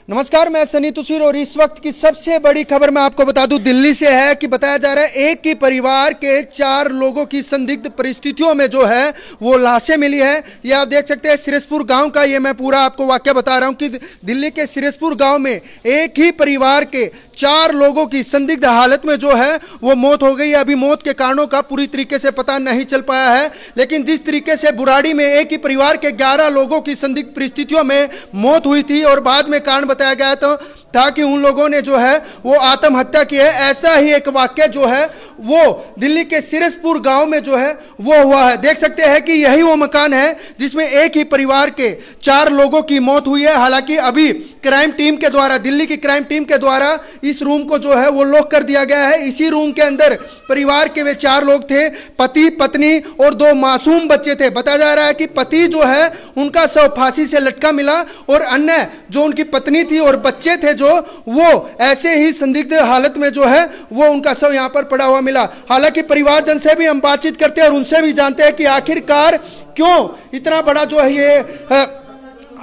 नमस्कार, मैं सनी तुसीर और इस वक्त की सबसे बड़ी खबर मैं आपको बता दूं दिल्ली से है कि बताया जा रहा है एक ही परिवार के 4 लोगों की संदिग्ध परिस्थितियों में जो है वो लाशें मिली है। ये आप देख सकते हैं सिरसपुर गांव का ये मैं पूरा आपको वाकया बता रहा हूं कि दिल्ली के सिरसपुर गांव में एक ही परिवार के 4 लोगों की संदिग्ध हालत में जो है वो मौत हो गई है। अभी मौत के कारणों का पूरी तरीके से पता नहीं चल पाया है, लेकिन जिस तरीके से बुराड़ी में एक ही परिवार के 11 लोगों की संदिग्ध परिस्थितियों में मौत हुई थी और बाद में कारण बताया गया था कि उन लोगों ने जो है वो आत्महत्या की है, ऐसा ही एक वाक्य जो है वो दिल्ली के सिरसपुर गांव में जो है वो हुआ है। देख सकते हैं कि यही वो मकान है जिसमें एक ही परिवार के 4 लोगों की मौत हुई है। हालांकि अभी क्राइम टीम के द्वारा, दिल्ली की क्राइम टीम के द्वारा इस रूम को जो है वो लॉक कर दिया गया है। इसी रूम के अंदर परिवार के वे 4 लोग थे, पति, पत्नी और 2 मासूम बच्चे थे। बताया जा रहा है कि पति जो है उनका शव फांसी से लटका मिला और अन्य जो उनकी पत्नी थी और बच्चे थे जो वो ऐसे ही संदिग्ध हालत में जो है वो उनका शव यहाँ पर पड़ा हुआ मिला। हालांकि परिवारजन से भी हम बातचीत करते हैं और उनसे भी जानते हैं कि आखिरकार क्यों इतना बड़ा जो है ये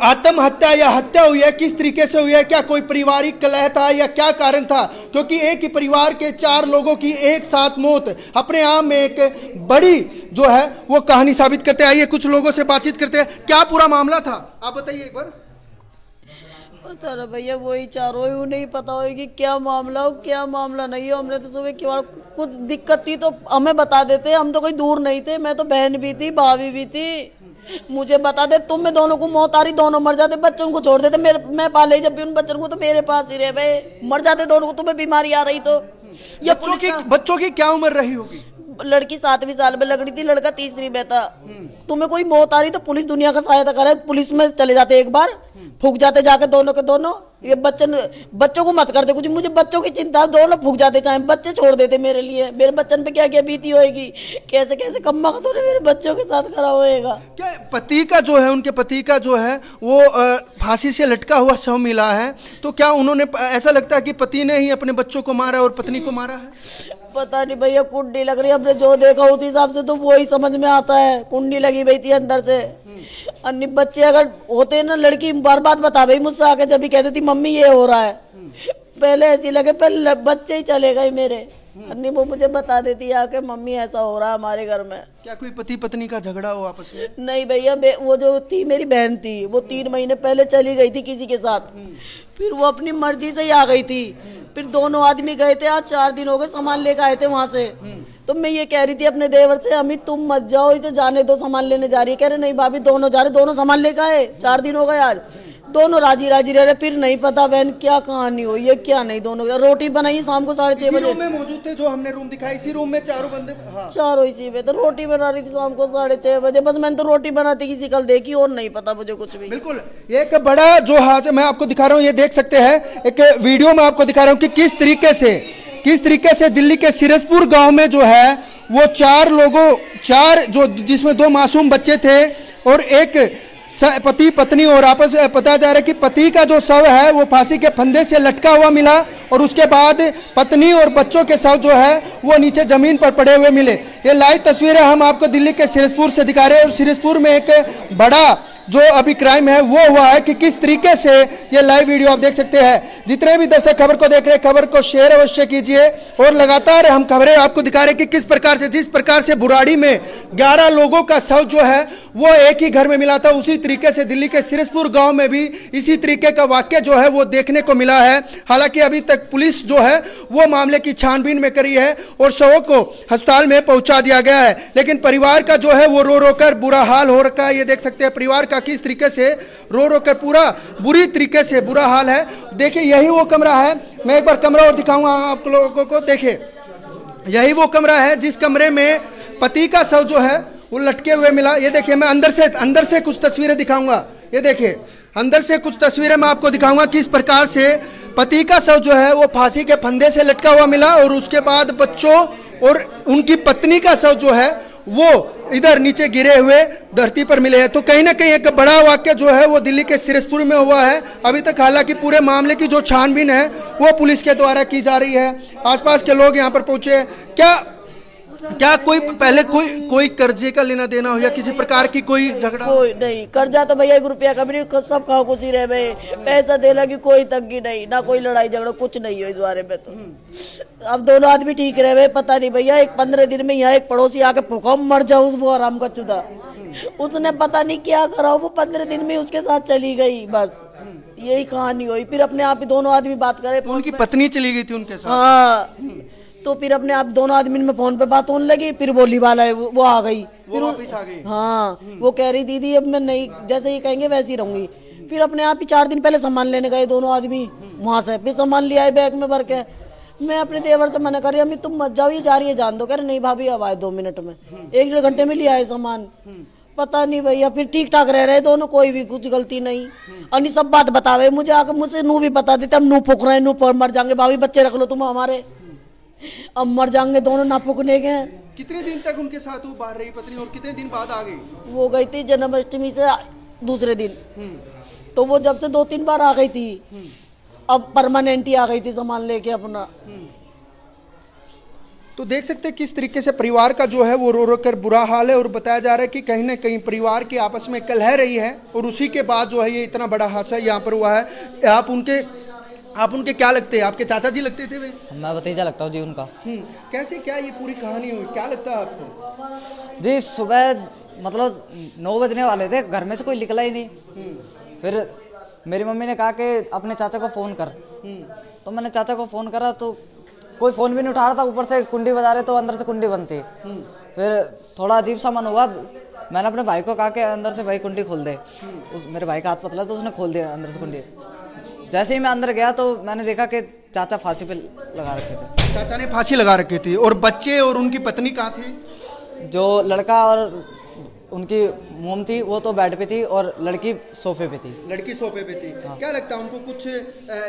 आत्महत्या या हत्या हुई है, किस तरीके से हुई है, क्या कोई पारिवारिक कलह था या क्या कारण था, क्योंकि एक ही परिवार के 4 लोगों की एक साथ मौत अपने आप में एक बड़ी जो है वो कहानी साबित करते हैं। आइए कुछ लोगों से बातचीत करते हैं, क्या पूरा मामला था आप बताइए एक बार। पता ना भैया, वही चारों ही नहीं पता होगी क्या मामला हो क्या मामला नहीं हो। हमने तो सुबह की बार कुछ दिक्कत थी तो हमें बता देते, हम तो कोई दूर नहीं थे, मैं तो बहन भी थी भाभी भी थी, मुझे बता दे तुम में दोनों को मौत आ रही, दोनों मर जाते, बच्चों को छोड़ देते, मैं पाले जब भी उन बच्चों को तो मेरे पास ही रहे भाई, मर जाते दोनों को, तुम्हें बीमारी आ रही तो। बच्चों की क्या उम्र रही होगी? लड़की 7वीं साल में लग रही थी, लड़का 3री में था। तुम्हें कोई मौत आ रही तो पुलिस दुनिया का सहायता करे, पुलिस में चले जाते, एक बार फूक जाते जाके दोनों के दोनों। ये बच्चों को मत करते कुछ, मुझे बच्चों की चिंता, दोनों फूक जाते, चाहे बच्चे छोड़ देते मेरे लिए, मेरे बच्चन पे क्या क्या बीती होगी, कैसे कैसे कम्मा तो मेरे बच्चों के साथ खड़ा होएगा। क्या पति का जो है, उनके पति का जो है वो फांसी से लटका हुआ शव मिला है, तो क्या उन्होंने, ऐसा लगता है कि पति ने ही अपने बच्चों को मारा और पत्नी को मारा है? पता नहीं भैया, कुंडी लग रही है, हमने जो देखा उस हिसाब से तो वो ही समझ में आता है, कुंडी लगी हुई थी अंदर से। अन्य बच्चे अगर होते ना, लड़की बार बात बता भाई मुझसे आके, जब भी कहती थी मम्मी ये हो रहा है, पहले ऐसी लगे, पहले बच्चे ही चले गए मेरे, अन्य वो मुझे बता देती आके मम्मी ऐसा हो रहा है हमारे घर में। क्या कोई पति पत्नी का झगड़ा हो आपस में? नहीं भैया, वो जो थी मेरी बहन थी, वो 3 महीने पहले चली गई थी किसी के साथ, फिर वो अपनी मर्जी से ही आ गई थी, फिर दोनों आदमी गए थे, आज 4 दिन हो गए, सामान लेकर आए थे वहां से। तो मैं ये कह रही थी अपने देवर से, अमित तुम मत जाओ, इसे जाने दो, सामान लेने जा रही है। कह रहे नहीं भाभी दोनों जा रहे, दोनों सामान लेकर आए, 4 दिन हो गए आज, दोनों राजी राजी रह रहे। फिर नहीं पता बहन क्या कहानी हुई है क्या नहीं। दोनों रोटी बनाई शाम को 6:30 बजे, में मौजूद थे जो हमने रूम दिखाई, इसी रूम में 4 बंदे, हाँ। 4 इसी पे तो रोटी बना रही थी शाम को 6:30 बजे, बस मैंने तो रोटी बनाती किसी कल देखी और नहीं पता मुझे कुछ भी। बिल्कुल, एक बड़ा जो हादसा मैं आपको दिखा रहा हूँ, ये देख सकते हैं एक वीडियो में आपको दिखा रहा हूँ कि किस तरीके से दिल्ली के सिरसपुर गांव में जो है वो 4 जो जिसमें 2 मासूम बच्चे थे और एक पति पत्नी, और आपस पता जा रहा है कि पति का जो शव है वो फांसी के फंदे से लटका हुआ मिला और उसके बाद पत्नी और बच्चों के शव जो है वो नीचे जमीन पर पड़े हुए मिले। ये लाइव तस्वीरें हम आपको दिल्ली के सिरसपुर से दिखा रहे हैं और सिरसपुर में एक बड़ा जो अभी क्राइम है वो हुआ है कि किस तरीके से ये लाइव वीडियो आप देख सकते हैं। जितने भी दर्शक खबर को देख रहे हैं, खबर को शेयर अवश्य कीजिए और लगातार हम खबरें आपको दिखा रहे हैं कि किस प्रकार से, जिस प्रकार से बुराड़ी में 11 लोगों का शव जो है वो एक ही घर में मिला था, उसी तरीके से दिल्ली के सिरसपुर गांव में भी इसी तरीके का वाक्य जो है वो देखने को मिला है। हालांकि अभी तक पुलिस जो है वो मामले की छानबीन में करी है और शवों को अस्पताल में पहुंचा दिया गया है, लेकिन परिवार का जो है वो रो रो कर बुरा हाल हो रखा है। ये देख सकते हैं परिवार का किस तरीके से रो रो कर पूरा बुरी तरीके से बुरा हाल है। देखिए यही वो कमरा है, मैं एक बार कमरा और दिखाऊंगा आप लोगों को। देखिए यही वो कमरा है जिस कमरे में पति का शव जो है वो लटके हुए मिला। ये देखिए मैं अंदर से कुछ तस्वीरें दिखाऊंगा। ये देखिए अंदर से कुछ तस्वीरें मैं आपको दिखाऊंगा किस प्रकार से पति का शव जो है वो फांसी के फंदे से लटका हुआ मिला और उसके बाद बच्चों और उनकी पत्नी का शव जो है वो इधर नीचे गिरे हुए धरती पर मिले हैं। तो कहीं ना कहीं एक बड़ा वाक्य जो है वो दिल्ली के सिरसपुर में हुआ है। अभी तक हालांकि पूरे मामले की जो छानबीन है वो पुलिस के द्वारा की जा रही है। आसपास के लोग यहाँ पर पहुंचे, क्या क्या कोई पहले कोई कर्जे का लेना देना हो या किसी प्रकार की कोई झगड़ा? कोई नहीं, कर्जा तो भैया 1 रुपया का भी नहीं, सब खाओ खुशी रहे भाई, पैसा देना की कोई तंगी नहीं, ना कोई लड़ाई झगड़ा, कुछ नहीं हो इस बारे में। तो अब दोनों आदमी ठीक रहे भाई, पता नहीं भैया, एक 15 दिन में यहाँ एक पड़ोसी आके भूकंप मर जाओ उस वो आराम का चुदा, उसने पता नहीं क्या करा, वो 15 दिन में उसके साथ चली गई, बस यही कहानी हुई। फिर अपने आप ही दोनों आदमी बात करे, तो उनकी पत्नी चली गई थी उनके साथ? हाँ, तो फिर अपने आप दोनों आदमी में फोन पे बात होने लगी, फिर बोली वाला है वो आ गई, वो वापस आ गई। हाँ, वो कह रही दीदी अब मैं नहीं, जैसे ये कहेंगे वैसे ही रहूंगी। फिर अपने आप ही 4 दिन पहले सामान लेने गए दोनों आदमी वहां से, फिर सामान लिया है बैग में भर के। मैं अपने देवर से मना कर रही, अम्मी तुम मत जाओ, ये जा रही है जान दो। कह रहे नहीं भाभी अब आए 2 मिनट में, 1-1.5 घंटे में लिया है सामान। पता नहीं भैया, फिर ठीक ठाक रह रहे दोनों, कोई भी कुछ गलती नहीं। और सब बात बतावे मुझे आकर, मुझसे नू भी बता देते हम नू फूक रहे हैं, नू पर मर जाएंगे, भाभी बच्चे रख लो तुम हमारे, अब मर जाएंगे दोनों, ना फूकने के। कितने दिन तक उनके साथ वो बाहर रही पत्नी और कितने दिन बाद आ गई? वो गई थी जन्माष्टमी से दूसरे दिन, तो वो जब से 2-3 बार आ गई थी, अब परमानेंट ही आ गई थी सामान लेके अपना। तो देख सकते हैं किस तरीके से परिवार का जो है वो रो रो कर बुरा हाल है, और बताया जा रहा है कि कहीं ना कहीं परिवार की आपस में कलह रही है, और उसी के बाद जो है ये इतना बड़ा हादसा यहाँ पर हुआ है। आप उनके क्या लगते हैं? आपके चाचा जी लगते थे वे? मैं भतीजा लगता हूँ जी उनका। कैसे क्या ये पूरी कहानी हुई, क्या लगता है आपको? जी सुबह मतलब 9 बजने वाले थे, घर में से कोई निकला ही नहीं। फिर मेरी मम्मी ने कहा कि अपने चाचा को फोन कर, तो मैंने चाचा को फोन करा तो कोई फोन भी नहीं उठा रहा था, ऊपर से कुंडी बजा रहे तो अंदर से कुंडी बंद थी। फिर थोड़ा अजीब सा मन हुआ, मैंने अपने भाई को कहा कि अंदर से भाई कुंडी खोल दे। मेरे भाई का हाथ पतला तो उसने खोल दिया अंदर से कुंडी। जैसे ही मैं अंदर गया तो मैंने देखा कि चाचा फांसी पे लगा रखे थे। चाचा ने फांसी लगा रखी थी, और बच्चे और उनकी पत्नी कहाँ थी? जो लड़का और उनकी मोम थी वो तो बेड पे थी, और लड़की सोफे पे थी। लड़की सोफे पे थी। हाँ। क्या लगता है उनको कुछ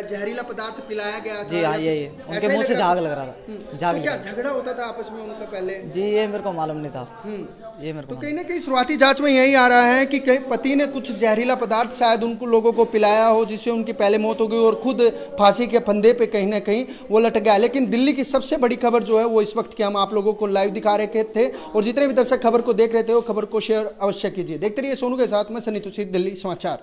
जहरीला पदार्थ पिलाया गया था? जी हाँ, ये उनके मुंह से झाग लग रहा था। झाग तो क्या झगड़ा होता था आपस में उनका पहले? जी ये मेरे को मालूम नहीं था। ये मेरे को तो कहीं ना कहीं शुरुआती जांच में यही आ रहा है कि कहीं पति ने कुछ जहरीला पदार्थ शायद उनको लोगों को पिलाया हो, जिससे उनकी पहले मौत हो गई, और खुद फांसी के फंदे पे कहीं ना कहीं वो लटक गया। लेकिन दिल्ली की सबसे बड़ी खबर जो है वो इस वक्त की हम आप लोगों को लाइव दिखा रहे थे, और जितने भी दर्शक खबर को देख रहे थे वो खबर को शेयर अवश्य कीजिए। देखते रहिए सोनू के साथ, मैं सनी तुषार, दिल्ली समाचार।